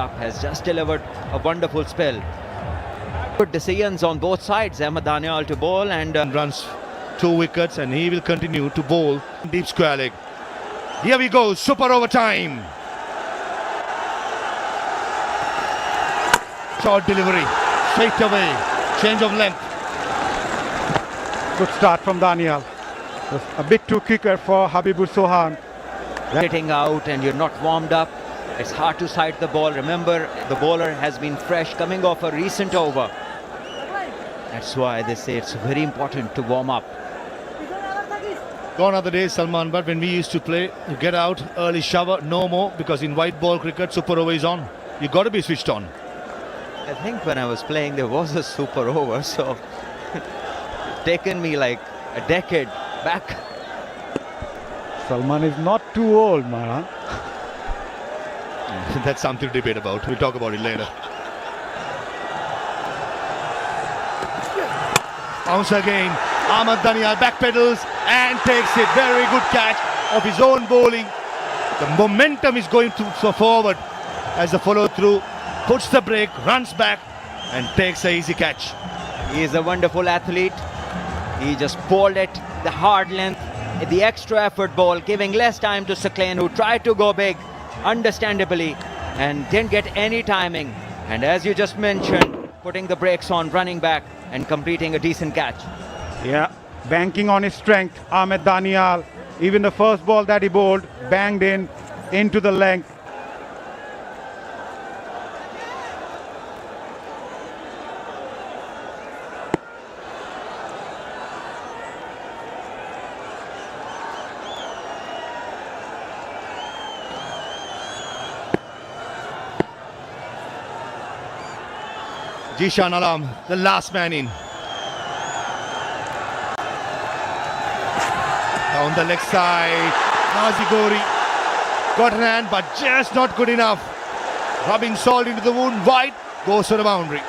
up, has just delivered a wonderful spell. Good decisions on both sides. Ahmed Danial to bowl and runs 2 wickets, and he will continue to bowl deep square leg. Here we go, super overtime. Short delivery, straight away, change of length. Good start from Danial. Was a bit too quicker for Habibur Sohan. hitting out and you're not warmed up. It's hard to sight the ball. Remember, the bowler has been fresh, coming off a recent over. That's why they say it's very important to warm up. Gone are the days, Salman, but when we used to play, you get out, early shower, no more, because in white ball cricket, super over is on. You got to be switched on. I think when I was playing, there was a super over, so it's taken me like a decade back. Salman is not too old, man. That's something to debate about. We'll talk about it later. Bounce again. Ahmed Danial backpedals and takes it. Very good catch of his own bowling. The momentum is going forward as the follow through puts the break, runs back and takes an easy catch. He is a wonderful athlete. He just bowled it, the hard length, the extra effort ball, giving less time to Saqlain, who tried to go big, understandably, and didn't get any timing. And as you just mentioned, putting the brakes on, running back and completing a decent catch. Yeah, banking on his strength, Ahmed Danial. Even the first ball that he bowled, banged in, into the length. Jishan Alam, the last man in. Down the leg side, Nazigori got an hand but just not good enough. Rubbing salt into the wound, wide, goes to the boundary.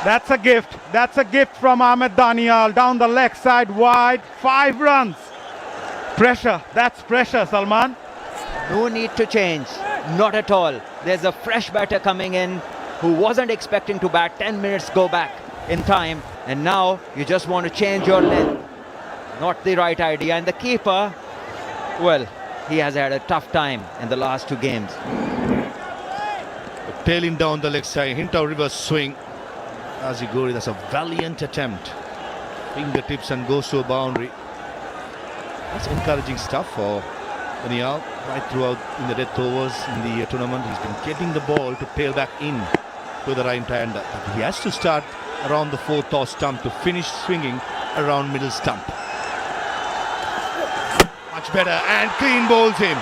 That's a gift. That's a gift from Ahmed Danial. Down the leg side, wide, 5 runs. Pressure, that's pressure, Salman. No need to change, not at all. There's a fresh batter coming in who wasn't expecting to bat 10 minutes go back in time, and now you just want to change your length. Not the right idea. And the keeper, well, he has had a tough time in the last 2 games. Tailing down the leg side, hint of reverse swing. Nazigori, that's a valiant attempt. Fingertips and goes to a boundary. That's encouraging stuff for Danial right throughout in the death overs in the tournament. He's been getting the ball to tail back in to the right-hander. But he has to start around the 4th off stump to finish swinging around middle stump. Much better and clean bowls him.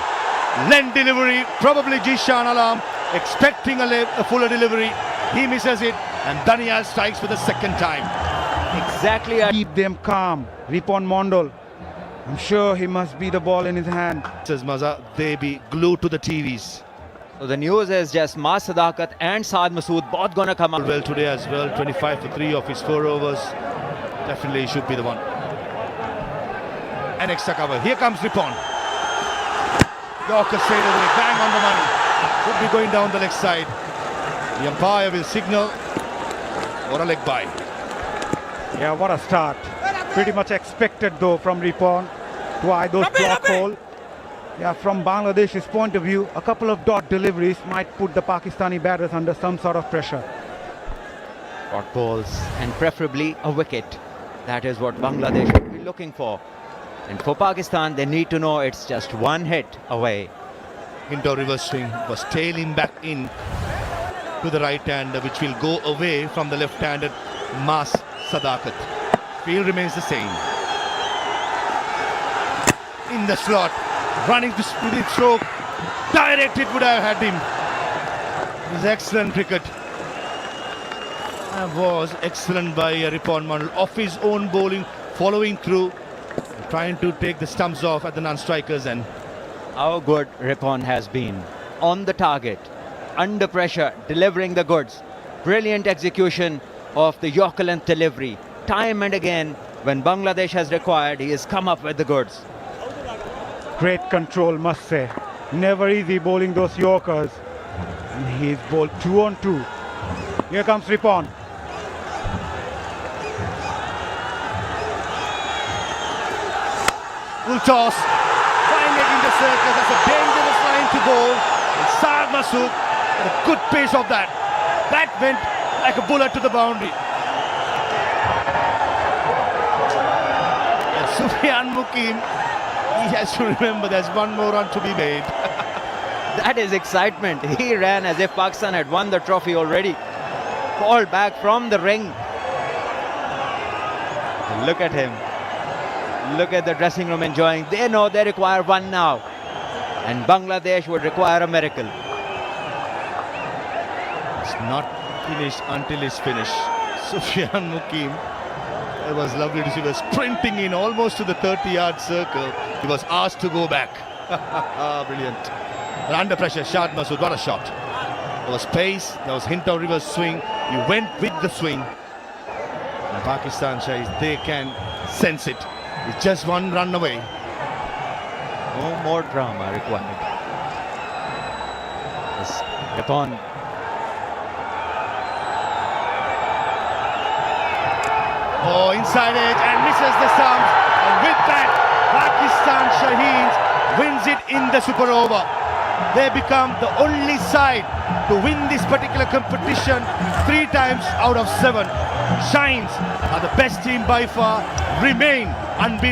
Length delivery, probably Jishan Alam expecting a fuller delivery. He misses it and Danial strikes for the 2nd time. Exactly. Keep them calm. Ripon Mondol, I'm sure he must be the ball in his hand. Says Maza, they be glued to the TVs. So the news is just Mas Sadakat and Saad Masood both gonna come out. Well today as well, 25 for 3 of his 4 overs. Definitely should be the one. An extra cover. Here comes Ripon. Yorker straight away, bang on the money. Could be going down the leg side. The umpire will signal for a leg bye. Yeah, what a start. Pretty much expected though from Ripon to eye those block hole. Yeah, from Bangladesh's point of view, a couple of dot deliveries might put the Pakistani batters under some sort of pressure. Dot balls and preferably a wicket. That is what Bangladesh should be looking for. And for Pakistan, they need to know it's just 1 hit away. Hint of reverse swing was tailing back in to the right hander, which will go away from the left-handed Mas Sadakat. Field remains the same. In the slot, running to split stroke. Direct it would have had him. His excellent cricket. That was excellent by Ripon Mondol. Off his own bowling, following through, trying to take the stumps off at the non-strikers. And How good Ripon has been. On the target, under pressure, delivering the goods. Brilliant execution of the Yorker length delivery. Time and again, when Bangladesh has required, he has come up with the goods. Great control, must say. Never easy bowling those Yorkers. And he's bowled 2 on 2. Here comes Ripon. Full toss. Flying it in the circle. That's a dangerous line to bowl. And Saad Masood at a good pace of that. That went like a bullet to the boundary. And Sufyan Mukim, he has to remember there's one more run to be made. That is excitement. He ran as if Pakistan had won the trophy already. Ball back from the ring. Look at him. Look at the dressing room enjoying. They know they require one now. And Bangladesh would require a miracle. It's not finished until it's finished. Sufyan Mukim, it was lovely to see. He was sprinting in almost to the 30-yard circle. He was asked to go back. Brilliant. And under pressure, Shad Masood, what a shot. There was pace, there was hint of reverse swing. He went with the swing. And Pakistan says they can sense it. It's just one run away. No more drama required. Yes, Ripon. Oh, inside it and misses the stump. And with that, Pakistan Shaheens wins it in the super over. They become the only side to win this particular competition 3 times out of 7. Shines are the best team by far, remain unbeaten.